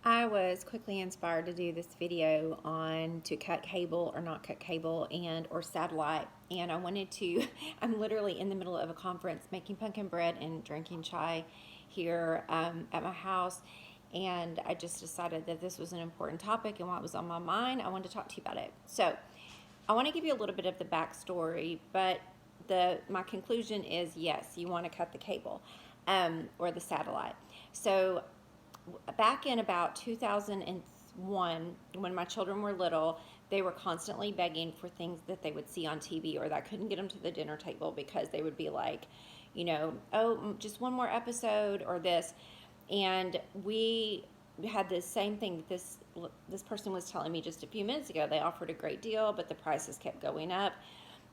I was quickly inspired to do this video on to cut cable or not cut cable and or satellite, and I wanted to I'm literally in the middle of a conference making pumpkin bread and drinking chai here at my house, and I just decided that this was an important topic and what was on my mind. I wanted to talk to you about it. So I want to give you a little bit of the backstory, but my conclusion is yes, you want to cut the cable or the satellite. So back in about 2001, when my children were little, they were constantly begging for things that they would see on TV, or that I couldn't get them to the dinner table because they would be like, oh, just one more episode or this. And we had the same thing that this person was telling me just a few minutes ago. They offered a great deal, but the prices kept going up.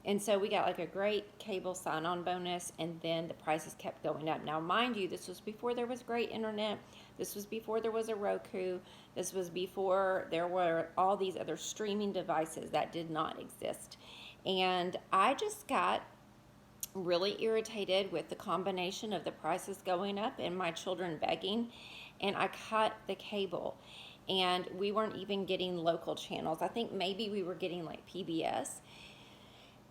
And so we got like a great cable sign-on bonus, and then the prices kept going up. Now, mind you, this was before there was great internet. This was before there was a Roku. This was before there were all these other streaming devices that did not exist. And I just got really irritated with the combination of the prices going up and my children begging, and I cut the cable. And we weren't even getting local channels. I think maybe we were getting like PBS.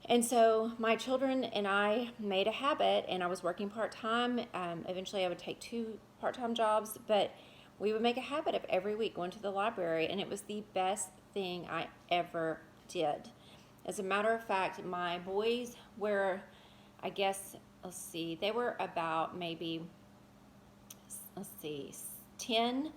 And so my children and I made a habit, and I was working part-time. Eventually I would take 2 part-time jobs, but we would make a habit of every week going to the library, and it was the best thing I ever did. As a matter of fact, my boys were, I guess, they were about maybe, 10,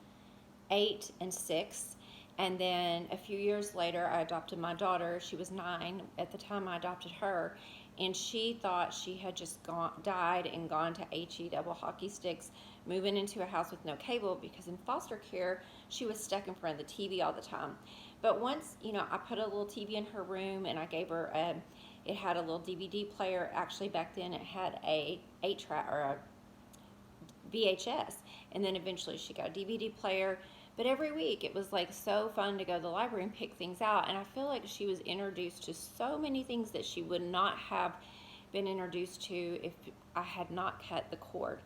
8, and 6. And then a few years later, I adopted my daughter. She was 9 at the time I adopted her, and she thought she had just died and gone to HE double hockey sticks, moving into a house with no cable, because in foster care, she was stuck in front of the TV all the time. But once, I put a little TV in her room, and I gave her it had a little DVD player. Actually, back then it had a 8-track or a VHS, and then eventually she got a DVD player. But every week it was like so fun to go to the library and pick things out, and I feel like she was introduced to so many things that she would not have been introduced to if I had not cut the cord.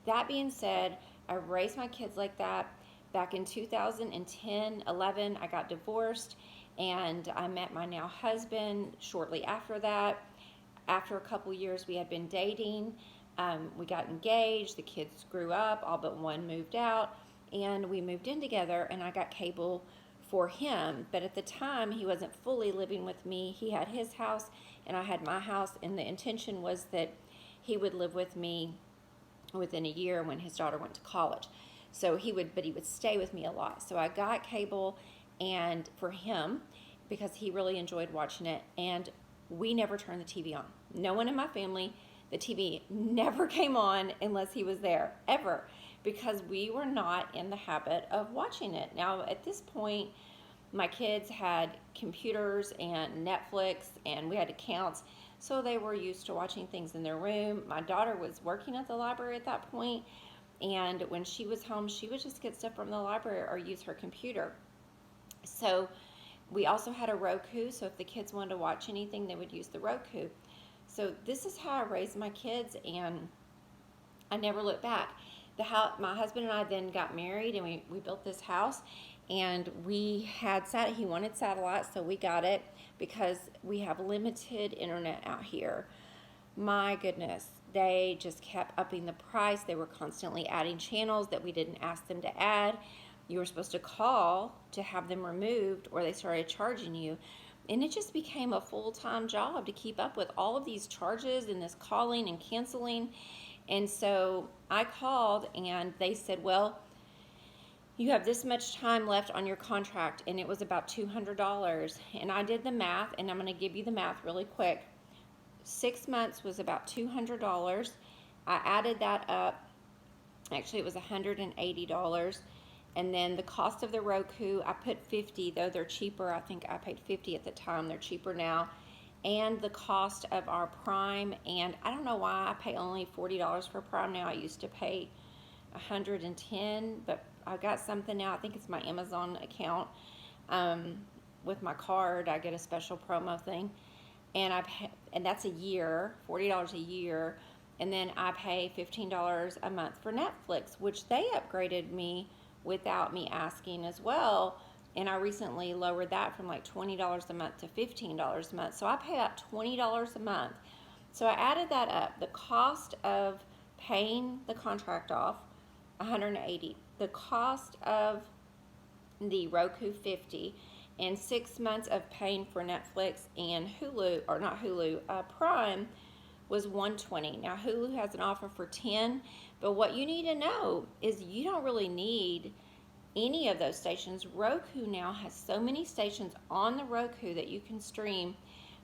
That being said, I raised my kids like that. Back in 2010, 11, I got divorced, and I met my now husband shortly after that. After a couple years, we had been dating. We got engaged. The kids grew up. All but one moved out. And we moved in together, and I got cable for him. But at the time, he wasn't fully living with me. He had his house, and I had my house, and the intention was that he would live with me within a year when his daughter went to college. So he would stay with me a lot. So I got cable and for him, because he really enjoyed watching it, and we never turned the TV on. No one in my family, the TV never came on unless he was there, ever, because we were not in the habit of watching it. Now, at this point, my kids had computers and Netflix, and we had accounts, so they were used to watching things in their room. My daughter was working at the library at that point, and when she was home, she would just get stuff from the library or use her computer. So we also had a Roku, so if the kids wanted to watch anything, they would use the Roku. So this is how I raised my kids, and I never looked back. My husband and I then got married, and we built this house, and he wanted satellite, so we got it because we have limited internet out here. My goodness, they just kept upping the price. They were constantly adding channels that we didn't ask them to add. You were supposed to call to have them removed, or they started charging you. And it just became a full-time job to keep up with all of these charges and this calling and canceling. And so I called, and they said, well, you have this much time left on your contract, and it was about $200. And I did the math, and I'm going to give you the math really quick. 6 months was about $200. I added that up. Actually, it was $180. And then the cost of the Roku, I put $50, though they're cheaper. I think I paid $50 at the time. They're cheaper now. And the cost of our Prime, and I don't know why I pay only $40 for Prime now. I used to pay $110, but I got something now. I think it's my Amazon account. With my card, I get a special promo thing, and that's a year, $40 a year. And then I pay $15 a month for Netflix, which they upgraded me without me asking as well. And I recently lowered that from like $20 a month to $15 a month. So I pay about $20 a month. So I added that up. The cost of paying the contract off, $180. The cost of the Roku, $50, and 6 months of paying for Netflix and Hulu, or not Hulu, Prime was $120. Now Hulu has an offer for $10, but what you need to know is you don't really need any of those stations. Roku now has so many stations on the Roku that you can stream.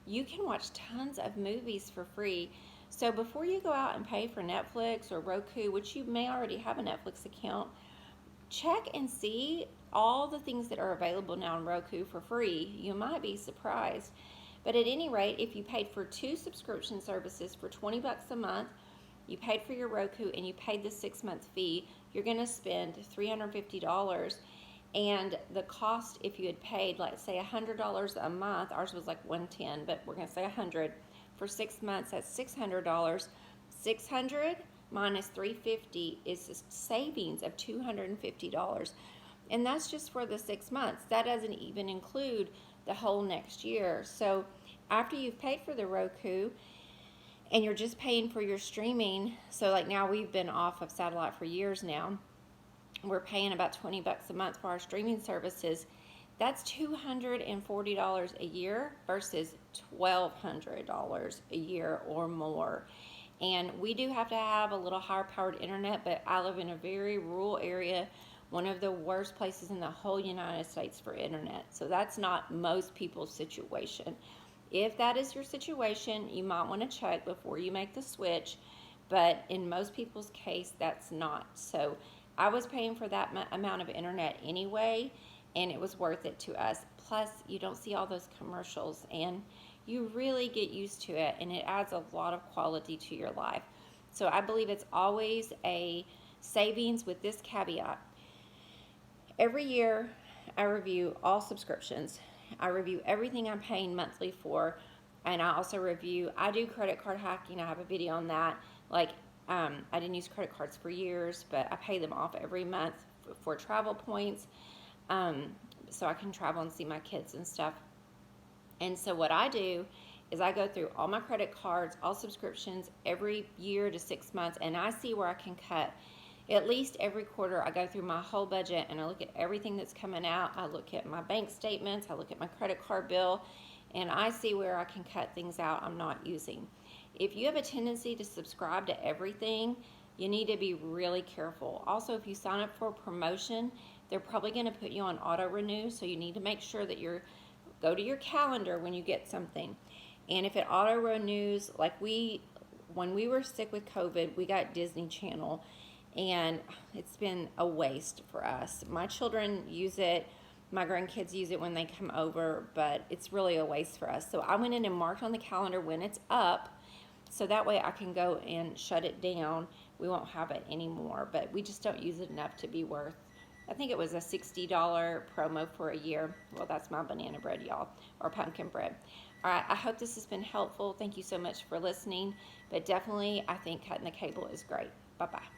You can watch tons of movies for free. So before you go out and pay for Netflix or Roku, which you may already have a Netflix account, check and see all the things that are available now on Roku for free. You might be surprised. But at any rate, if you paid for 2 subscription services for $20 a month, you paid for your Roku and you paid the 6-month fee, you're going to spend $350. And the cost, if you had paid, like say $100 a month, ours was like $110, but we're going to say $100 for 6 months. That's $600. $600 minus $350 is a savings of $250, and that's just for the 6 months. That doesn't even include the whole next year. So after you've paid for the Roku and you're just paying for your streaming, so like now we've been off of satellite for years now, we're paying about $20 a month for our streaming services. That's $240 a year versus $1,200 a year or more. And we do have to have a little higher powered internet, but I live in a very rural area, one of the worst places in the whole United States for internet. So that's not most people's situation. If that is your situation, you might want to check before you make the switch, but in most people's case, that's not. So I was paying for that amount of internet anyway, and it was worth it to us. Plus, you don't see all those commercials, and you really get used to it, and it adds a lot of quality to your life. So I believe it's always a savings with this caveat. Every year, I review all subscriptions. I review everything I'm paying monthly for, and I also review, I do credit card hacking. I have a video on that. Like, I didn't use credit cards for years, but I pay them off every month for travel points, so I can travel and see my kids and stuff. And so what I do is I go through all my credit cards, all subscriptions every year to 6 months, and I see where I can cut. At least every quarter I go through my whole budget and I look at everything that's coming out. I look at my bank statements, I look at my credit card bill, and I see where I can cut things out I'm not using. If you have a tendency to subscribe to everything, you need to be really careful. Also, if you sign up for a promotion, they're probably going to put you on auto renew, so you need to make sure that go to your calendar when you get something. And if it auto renews, like when we were sick with COVID, we got Disney Channel, and it's been a waste for us. My children use it, my grandkids use it when they come over, but it's really a waste for us. So I went in and marked on the calendar when it's up, so that way I can go and shut it down. We won't have it anymore, but we just don't use it enough to be worth, I think it was a $60 promo for a year. Well, that's my banana bread, y'all, or pumpkin bread. All right, I hope this has been helpful. Thank you so much for listening, but definitely I think cutting the cable is great. Bye-bye.